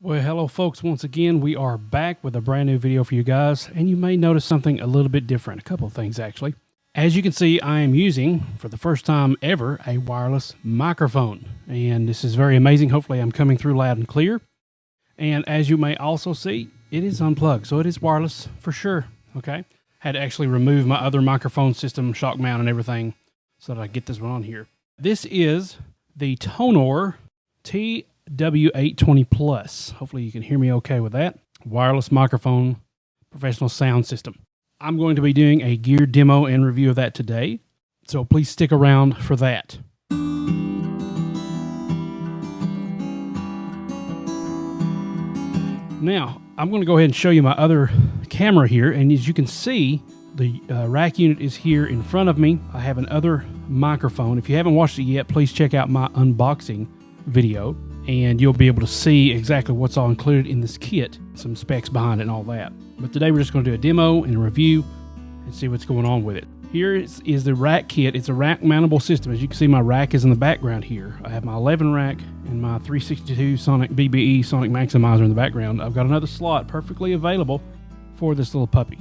Well, hello folks, once again we are back with a brand new video for you guys, and you may notice something a little bit different, a couple of things actually. As you can see, I am using, for the first time ever, a wireless microphone, and this is very amazing. Hopefully I'm coming through loud and clear, and as you may also see, it is unplugged, so it is wireless for sure, okay? Had to actually remove my other microphone system, shock mount and everything, so that I get this one on here. This is the TONOR TW-820 Plus. Hopefully you can hear me okay with that. Wireless microphone, professional sound system. I'm going to be doing a gear demo and review of that today, so please stick around for that. Now, I'm going to go ahead and show you my other camera here, and as you can see, the rack unit is here in front of me. I have another microphone. If you haven't watched it yet, please check out my unboxing video, and you'll be able to see exactly what's all included in this kit, some specs behind it and all that. But today we're just going to do a demo and a review and see what's going on with it. Here is the rack kit. It's a rack mountable system. As you can see, my rack is in the background here. I have my 11 rack and my 362 Sonic BBE Sonic Maximizer in the background. I've got another slot perfectly available for this little puppy.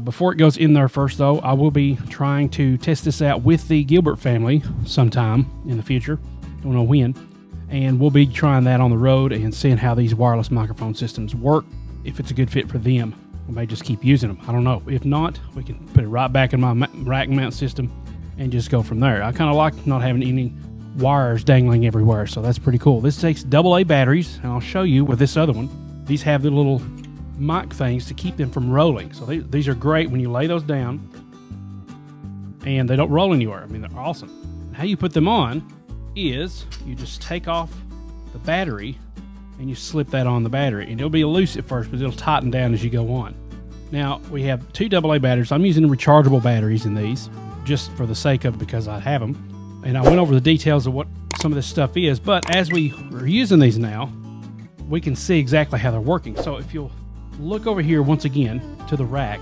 Before it goes in there first though, I will be trying to test this out with the Gilbert family sometime in the future. Don't know when. And we'll be trying that on the road and seeing how these wireless microphone systems work. If it's a good fit for them, we may just keep using them. I don't know. If not, we can put it right back in my rack mount system and just go from there. I kind of like not having any wires dangling everywhere, so that's pretty cool. This takes AA batteries, and I'll show you with this other one. These have the little mic things to keep them from rolling. So these are great when you lay those down, and they don't roll anywhere. I mean, they're awesome. How you put them on is you just take off the battery and you slip that on the battery, and it'll be loose at first, but it'll tighten down as you go on. Now we have two AA batteries. I'm using rechargeable batteries in these just for the sake of, because I have them, and I went over the details of what some of this stuff is, but as we are using these now, we can see exactly how they're working. So if you'll look over here once again to the rack,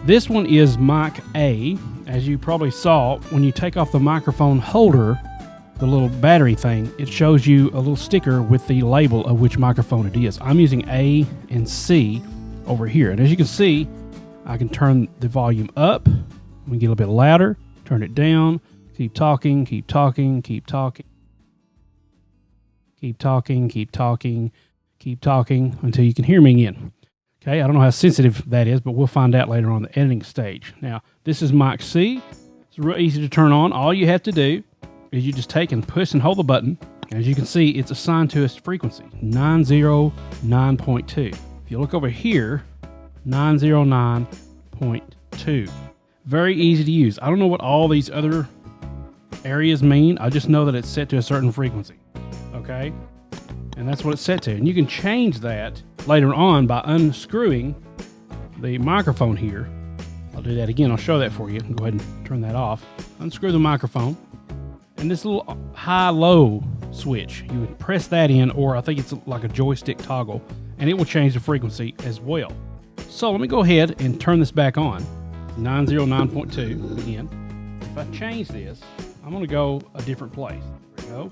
this one is mic A. As you probably saw, when you take off the microphone holder, the little battery thing, it shows you a little sticker with the label of which microphone it is. I'm using A and C over here, and as you can see, I can turn the volume up. We get a little bit louder, turn it down, keep talking, keep talking, keep talking, keep talking, keep talking, keep talking until you can hear me again. Okay, I don't know how sensitive that is, but we'll find out later on the editing stage. Now, this is mic C. It's real easy to turn on. All you have to do is you just take and push and hold the button. As you can see, it's assigned to a frequency, 909.2. If you look over here, 909.2. Very easy to use. I don't know what all these other areas mean. I just know that it's set to a certain frequency, okay? And that's what it's set to. And you can change that later on by unscrewing the microphone here. I'll do that again. I'll show that for you. Go ahead and turn that off. Unscrew the microphone. And this little high-low switch, you would press that in, or I think it's like a joystick toggle, and it will change the frequency as well. So let me go ahead and turn this back on. 909.2 again. If I change this, I'm going to go a different place. There we go.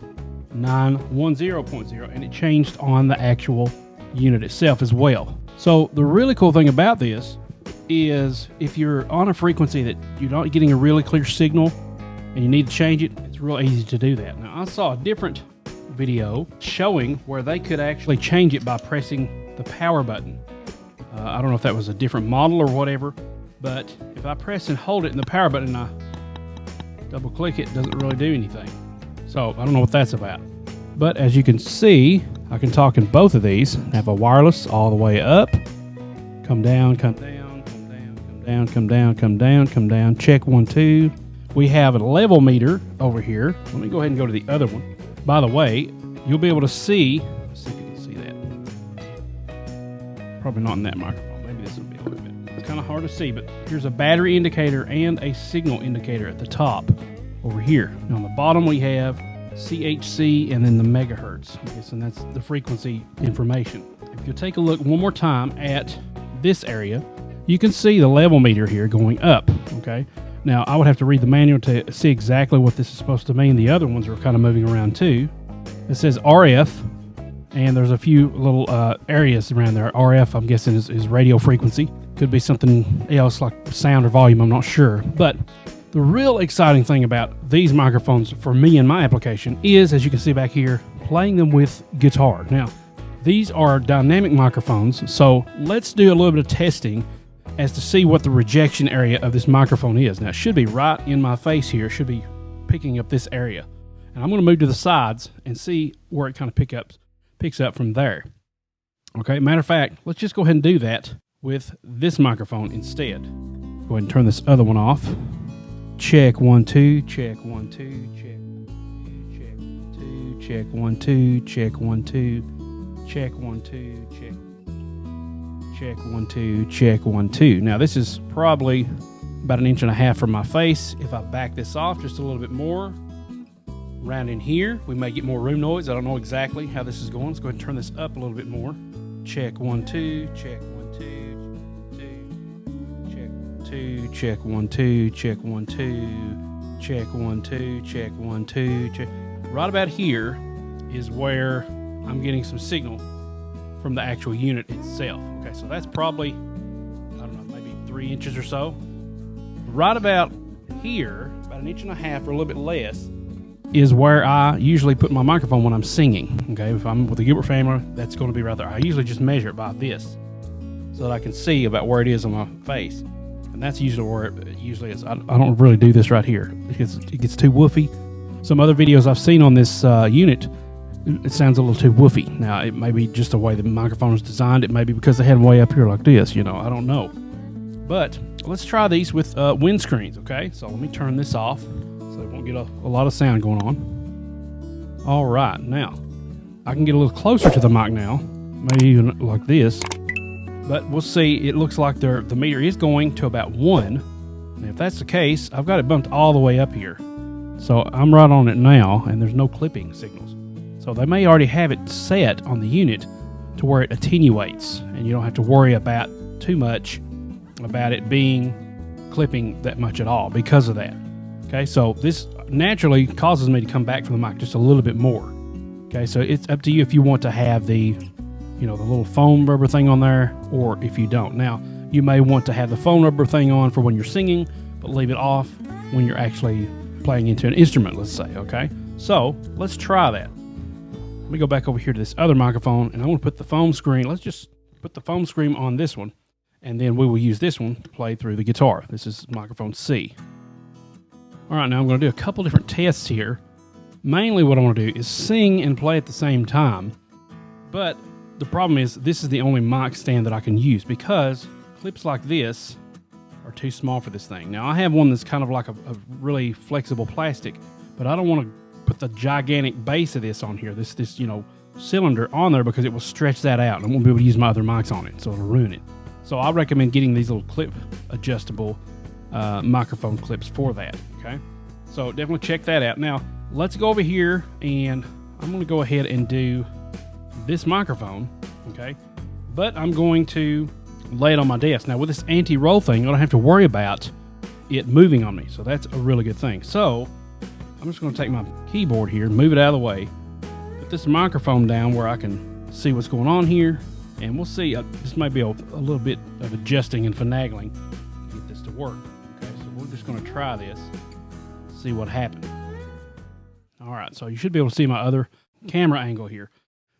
910.0, and it changed on the actual unit itself as well. So the really cool thing about this is if you're on a frequency that you're not getting a really clear signal and you need to change it, it's real easy to do that. Now, I saw a different video showing where they could actually change it by pressing the power button. I don't know if that was a different model or whatever, but if I press and hold it in the power button and I double click it, it doesn't really do anything. So I don't know what that's about. But as you can see, I can talk in both of these. Have a wireless all the way up, come down, come down, come down, come down, come down, come down, come down, check 1, 2. We have a level meter over here. Let me go ahead and go to the other one. By the way, you'll be able to see, let's see if you can see that. Probably not in that microphone. Maybe this will be a little bit. It's kind of hard to see, but here's a battery indicator and a signal indicator at the top over here. Now on the bottom we have CHC and then the megahertz. I'm guessing that's the frequency information. If you'll take a look one more time at this area, you can see the level meter here going up, okay? Now, I would have to read the manual to see exactly what this is supposed to mean. The other ones are kind of moving around too. It says RF And there's a few little areas around there. RF, I'm guessing, is radio frequency. Could be something else like sound or volume, I'm not sure. But the real exciting thing about these microphones for me in my application is, as you can see back here, playing them with guitar. Now, these are dynamic microphones, so let's do a little bit of testing as to see what the rejection area of this microphone is. Now, it should be right in my face here. It should be picking up this area. And I'm going to move to the sides and see where it kind of picks up from there. Okay, matter of fact, let's just go ahead and do that with this microphone instead. Go ahead and turn this other one off. Check 1 2, check 1 2, check 2, check 1 2, check 1 2, check 1 2, check 1 2, check 1 2. Now this is probably about 1.5 inches from my face. If I back this off just a little bit more, around in here, we may get more room noise. I don't know exactly how this is going. Let's go ahead and turn this up a little bit more. Check 1 2, check 1 2, check 2, check 1 2, check 1 2, check 1 2, check 1 2, check. Right about here is where I'm getting some signal from the actual unit itself. Okay, so that's probably, I don't know, maybe 3 inches or so. Right about here, about 1.5 inches or a little bit less, is where I usually put my microphone when I'm singing. Okay, if I'm with the Gilbert family, that's going to be right there. I usually just measure it by this so that I can see about where it is on my face. And that's usually where it usually is. I don't really do this right here because it gets too woofy. Some other videos I've seen on this unit, it sounds a little too woofy. Now, it may be just the way the microphone is designed. It may be because they had them way up here like this, I don't know. But let's try these with windscreens, okay? So let me turn this off so it won't get a lot of sound going on. All right, now, I can get a little closer to the mic now, maybe even like this. But we'll see, it looks like the meter is going to about 1. And if that's the case, I've got it bumped all the way up here. So I'm right on it now, and there's no clipping signals. So they may already have it set on the unit to where it attenuates, and you don't have to worry about too much about it being clipping that much at all because of that. Okay, so this naturally causes me to come back from the mic just a little bit more. Okay, so it's up to you if you want to have the little foam rubber thing on there, or if you don't. Now, you may want to have the foam rubber thing on for when you're singing, but leave it off when you're actually playing into an instrument, let's say, okay? So, let's try that. Let me go back over here to this other microphone, and I want to put the foam screen. Let's just put the foam screen on this one, and then we will use this one to play through the guitar. This is microphone C. All right, now I'm going to do a couple different tests here. Mainly what I want to do is sing and play at the same time, but the problem is this is the only mic stand that I can use because clips like this are too small for this thing. Now, I have one that's kind of like a really flexible plastic, but I don't want to put the gigantic base of this on here, this cylinder on there, because it will stretch that out and I won't be able to use my other mics on it, so it'll ruin it. So I recommend getting these little clip adjustable microphone clips for that, okay? So definitely check that out. Now, let's go over here and I'm going to go ahead and do this microphone, okay? But I'm going to lay it on my desk. Now, with this anti-roll thing, I don't have to worry about it moving on me, so that's a really good thing. So I'm just going to take my keyboard here, move it out of the way, put this microphone down where I can see what's going on here, and we'll see. This might be a little bit of adjusting and finagling to get this to work. Okay, so we're just going to try this, see what happens. All right, so you should be able to see my other camera angle here.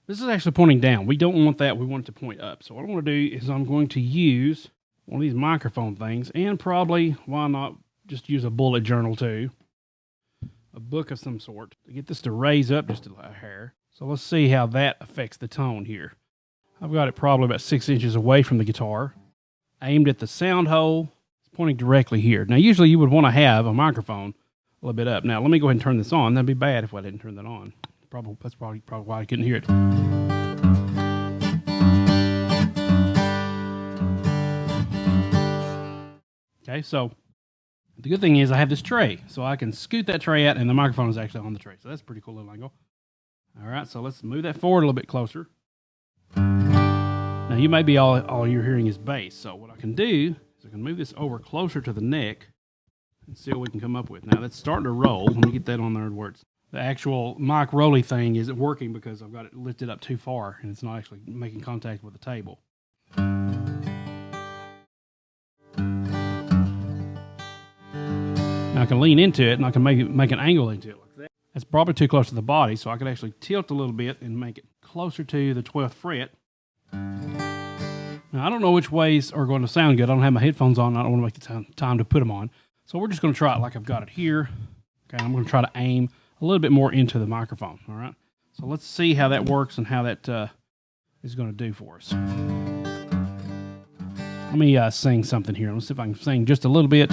This is actually pointing down. We don't want that. We want it to point up. So what I want to do is I'm going to use one of these microphone things, and probably, why not, just use a bullet journal too. A book of some sort to get this to raise up just a hair. So let's see how that affects the tone here. I've got it probably about 6 inches away from the guitar, aimed at the sound hole. It's pointing directly here. Now, usually you would want to have a microphone a little bit up. Now, let me go ahead and turn this on. That'd be bad if I didn't turn that on. That's probably why I couldn't hear it. Okay, so the good thing is I have this tray, so I can scoot that tray out, and the microphone is actually on the tray. So that's a pretty cool little angle. All right, so let's move that forward a little bit closer. Now, you may be all you're hearing is bass. So what I can do is I can move this over closer to the neck and see what we can come up with. Now, that's starting to roll. Let me get that on there where the actual mic rolly thing isn't working because I've got it lifted up too far and it's not actually making contact with the table. Now I can lean into it and I can make an angle into it like that. That's probably too close to the body, so I could actually tilt a little bit and make it closer to the 12th fret. Now I don't know which ways are going to sound good. I don't have my headphones on. I don't want to make the time to put them on. So we're just going to try it like I've got it here. Okay, I'm going to try to aim a little bit more into the microphone. All right. So let's see how that works and how that is going to do for us. Let me sing something here. Let's see if I can sing just a little bit.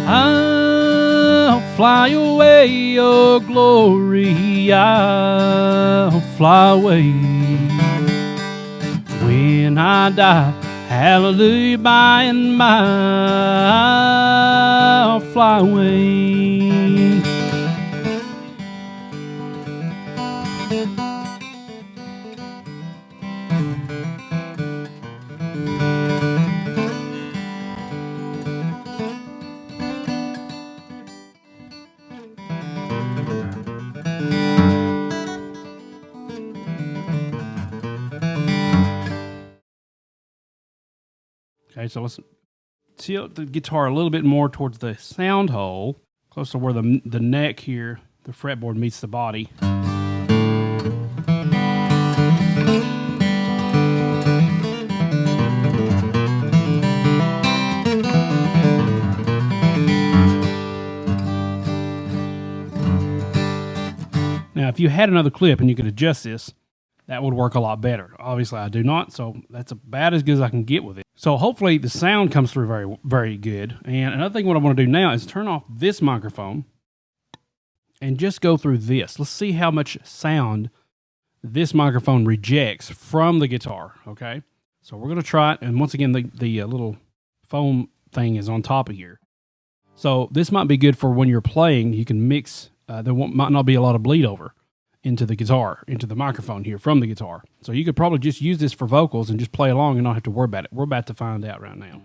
I'll fly away, oh glory, I'll fly away. When I die, hallelujah, by and by, I'll fly away. Okay, so let's tilt the guitar a little bit more towards the sound hole, close to where the neck here, the fretboard meets the body. Now, if you had another clip and you could adjust this, that would work a lot better. Obviously, I do not, so that's about as good as I can get with it. So hopefully the sound comes through very, very good. And another thing what I want to do now is turn off this microphone and just go through this. Let's see how much sound this microphone rejects from the guitar, okay? So we're going to try it, and once again, the little foam thing is on top of here. So this might be good for when you're playing. You can mix, might not be a lot of bleed over into the guitar, into the microphone here from the guitar. So you could probably just use this for vocals and just play along and not have to worry about it. We're about to find out right now.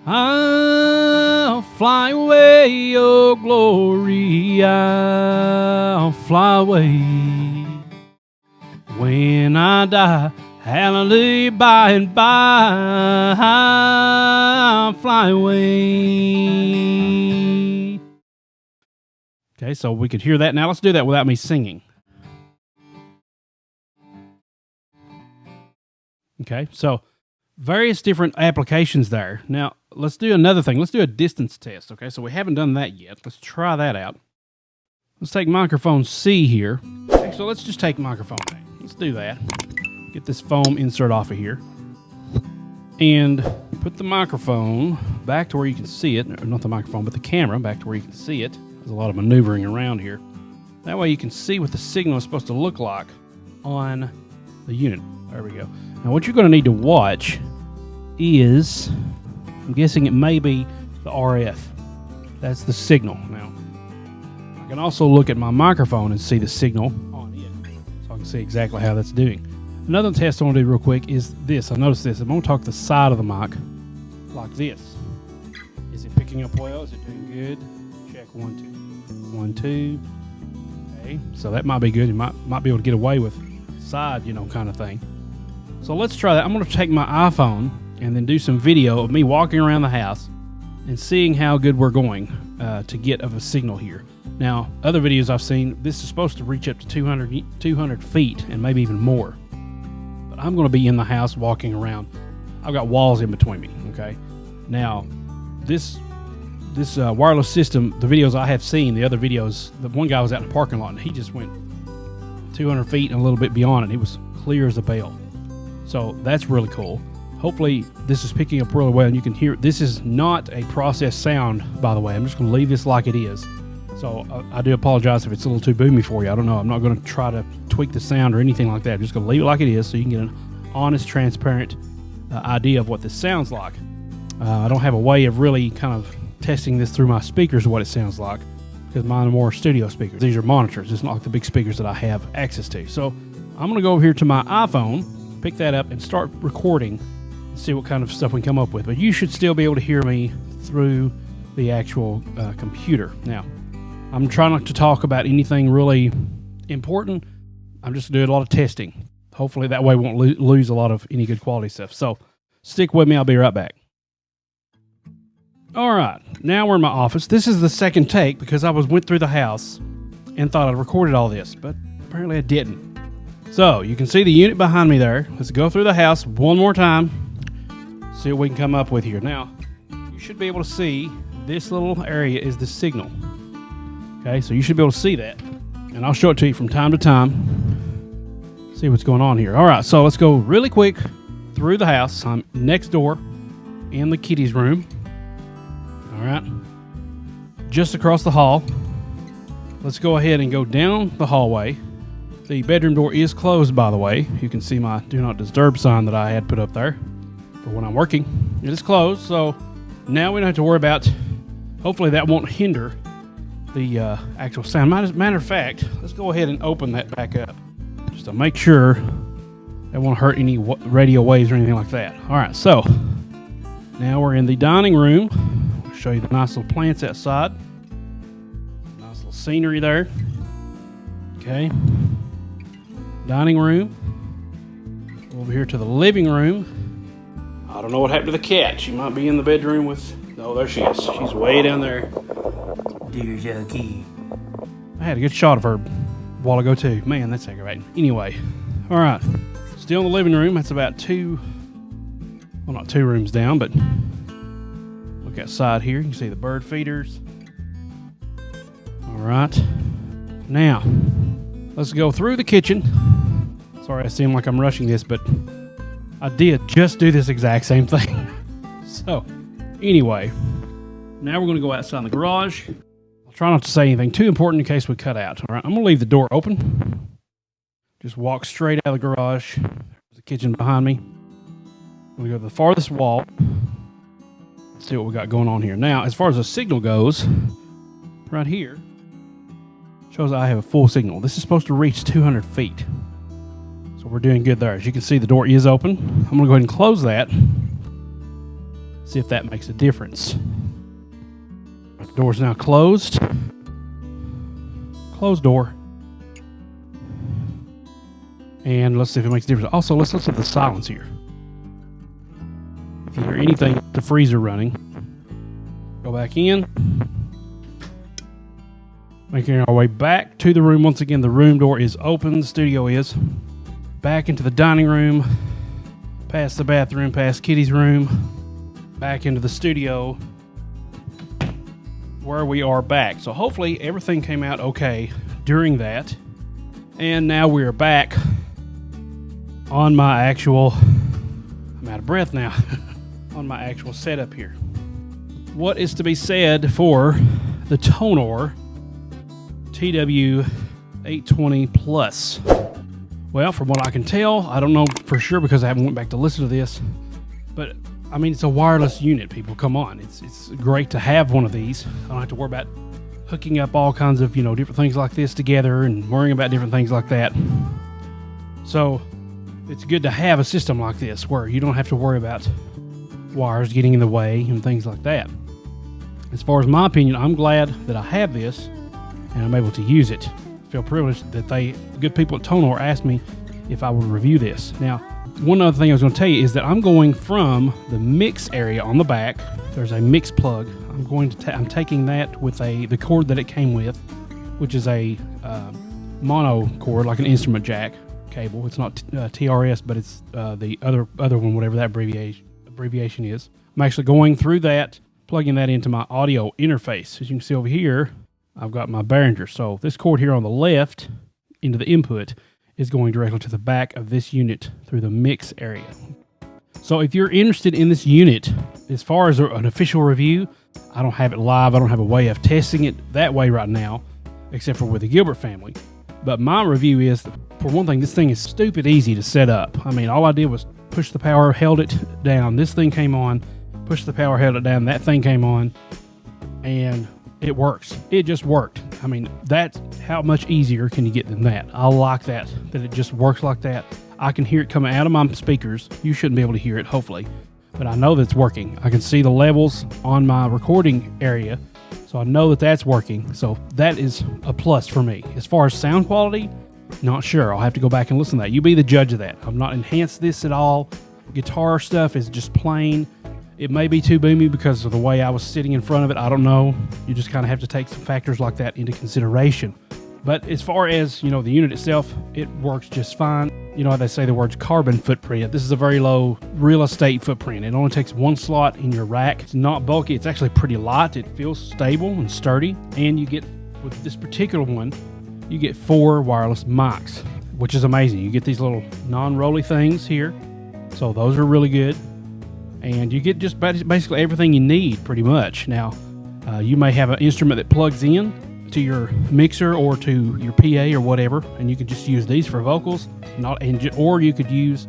I'll fly away, oh glory, I'll fly away. When I die, hallelujah, by and by, I'll fly away. Okay, so we could hear that. Now let's do that without me singing. Okay, so various different applications there. Now, let's do another thing. Let's do a distance test, okay? So we haven't done that yet. Let's try that out. Let's take microphone C here. Actually, let's just take microphone A. Let's do that. Get this foam insert off of here. And put the microphone back to where you can see it. Not the microphone, but the camera back to where you can see it. There's a lot of maneuvering around here. That way you can see what the signal is supposed to look like on the unit. There we go. Now what you're going to need to watch is, I'm guessing it may be the RF. That's the signal. Now, I can also look at my microphone and see the signal on it, so I can see exactly how that's doing. Another test I want to do real quick is this. I noticed this. I'm going to talk the side of the mic like this. Is it picking up well? Is it doing good? Check 1, 2. 1, 2. Okay, so that might be good. You might be able to get away with side, kind of thing. So let's try that. I'm going to take my iPhone and then do some video of me walking around the house and seeing how good we're going to get of a signal here. Now, other videos I've seen, this is supposed to reach up to 200 feet and maybe even more. But I'm going to be in the house walking around. I've got walls in between me, okay? Now, this wireless system, the videos I have seen, the other videos, the one guy was out in the parking lot and he just went 200 feet and a little bit beyond it. It was clear as a bell. So that's really cool. Hopefully this is picking up really well and you can hear it. This is not a processed sound, by the way. I'm just going to leave this like it is. So I do apologize if it's a little too boomy for you. I don't know. I'm not going to try to tweak the sound or anything like that. I'm just going to leave it like it is so you can get an honest, transparent idea of what this sounds like. I don't have a way of really kind of testing this through my speakers what it sounds like because mine are more studio speakers. These are monitors. It's not like the big speakers that I have access to. So I'm going to go over here to my iPhone, pick that up, and start recording and see what kind of stuff we can come up with. But you should still be able to hear me through the actual computer. Now, I'm trying not to talk about anything really important. I'm just doing a lot of testing. Hopefully that way we won't lose a lot of any good quality stuff. So stick with me. I'll be right back. All right, now we're in my office. This is the second take because I went through the house and thought I'd recorded all this, but apparently I didn't. So you can see the unit behind me there. Let's go through the house one more time. See what we can come up with here. Now, you should be able to see this little area is the signal. Okay, so you should be able to see that. And I'll show it to you from time to time. See what's going on here. All right, so let's go really quick through the house. I'm next door in the kitty's room. All right, just across the hall. Let's go ahead and go down the hallway. The bedroom door is closed, by the way. You can see my do not disturb sign that I had put up there for when I'm working. It is closed, so now we don't have to worry about, hopefully that won't hinder the actual sound. Matter of fact, let's go ahead and open that back up just to make sure that won't hurt any radio waves or anything like that. All right, so now we're in the dining room. I'll show you the nice little plants outside. Nice little scenery there. Okay. Dining room. Over here to the living room. I don't know what happened to the cat. She might be in the bedroom with... Oh, there she is. She's way down there. Dear Jackie. I had a good shot of her a while ago, too. Man, that's aggravating. Anyway. All right. Still in the living room. That's about two... Well, not two rooms down, but... Look outside here. You can see the bird feeders. All right. Now, let's go through the kitchen. Sorry, I seem like I'm rushing this, but I did just do this exact same thing. So, anyway, now we're going to go outside in the garage. I'll try not to say anything too important in case we cut out. All right, I'm going to leave the door open. Just walk straight out of the garage. There's the kitchen behind me. I'm going to go to the farthest wall. Let's see what we got going on here. Now, as far as the signal goes, right here, shows I have a full signal. This is supposed to reach 200 feet. So we're doing good there. As you can see, the door is open. I'm going to go ahead and close that. See if that makes a difference. The door's now closed. Closed door. And let's see if it makes a difference. Also, let's listen to the silence here. If you hear anything, the freezer running. Go back in. Making our way back to the room. Once again, the room door is open. The studio is. Back into the dining room. Past the bathroom. Past Kitty's room. Back into the studio. Where we are back. So hopefully everything came out okay during that. And now we're back on my actual... I'm out of breath now. On my actual setup here. What is to be said for the TONOR TW-820 Plus? Well, from what I can tell, I don't know for sure because I haven't went back to listen to this, but I mean, it's a wireless unit, people. Come on. It's great to have one of these. I don't have to worry about hooking up all kinds of, different things like this together and worrying about different things like that. So it's good to have a system like this where you don't have to worry about wires getting in the way and things like that. As far as my opinion, I'm glad that I have this and I'm able to use it. I feel privileged that the good people at TONOR asked me if I would review this. Now, one other thing I was going to tell you is that I'm going from the mix area on the back. There's a mix plug. I'm taking that with the cord that it came with, which is a mono cord, like an instrument jack cable. It's not TRS, but it's the other one, whatever that abbreviation is. I'm actually going through that, plugging that into my audio interface. As you can see over here, I've got my Behringer. So this cord here on the left into the input is going directly to the back of this unit through the mix area. So if you're interested in this unit, as far as an official review, I don't have it live. I don't have a way of testing it that way right now, except for with the Gilbert family. But my review is, for one thing, this thing is stupid easy to set up. I mean, all I did was push the power, held it down. This thing came on, pushed the power, held it down. That thing came on, and it works. It just worked. I mean, that's how much easier can you get than that? I like that it just works like that. I can hear it coming out of my speakers. You shouldn't be able to hear it, hopefully. but I know that's working. I can see the levels on my recording area, so I know that that's working. So that is a plus for me. As far as sound quality, not sure. I'll have to go back and listen to that. You be the judge of that. I've not enhanced this at all. Guitar stuff is just plain. It may be too boomy because of the way I was sitting in front of it. I don't know. You just kind of have to take some factors like that into consideration. But as far as, the unit itself, it works just fine. You know how they say the words carbon footprint. This is a very low real estate footprint. It only takes one slot in your rack. It's not bulky. It's actually pretty light. It feels stable and sturdy. And you get, with this particular one, you get 4 wireless mics, which is amazing. You get these little non-rolly things here. So those are really good. And you get just basically everything you need pretty much. Now, you may have an instrument that plugs in to your mixer or to your PA or whatever, and you could just use these for vocals, or you could use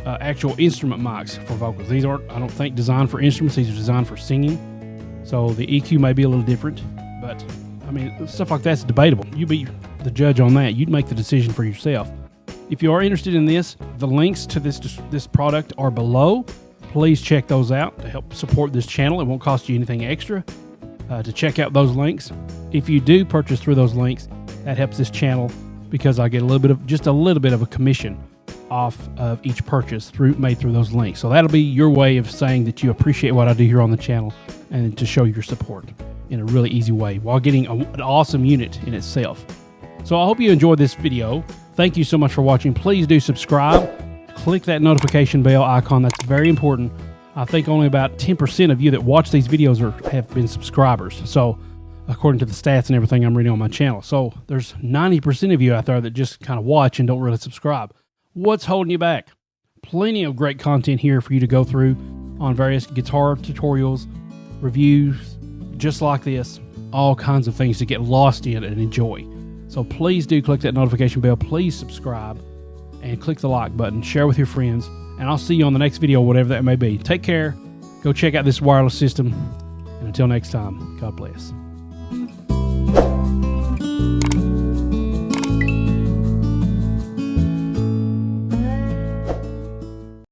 actual instrument mics for vocals. These aren't, I don't think, designed for instruments. These are designed for singing. So the EQ may be a little different, but I mean, stuff like that's debatable. You be the judge on that. You'd make the decision for yourself. If you are interested in this, the links to this product are below. Please check those out to help support this channel. It won't cost you anything extra to check out those links. If you do purchase through those links, that helps this channel because I get a little bit of a commission off of each purchase made through those links. So that'll be your way of saying that you appreciate what I do here on the channel and to show your support in a really easy way while getting an awesome unit in itself. So I hope you enjoyed this video. Thank you so much for watching. Please do subscribe. Click that notification bell icon. That's very important. I think only about 10% of you that watch these videos have been subscribers. So according to the stats and everything I'm reading on my channel. So there's 90% of you out there that just kind of watch and don't really subscribe. What's holding you back? Plenty of great content here for you to go through on various guitar tutorials, reviews, just like this, all kinds of things to get lost in and enjoy. So please do click that notification bell. Please subscribe and click the like button. Share with your friends. And I'll see you on the next video, whatever that may be. Take care. Go check out this wireless system. And until next time, God bless.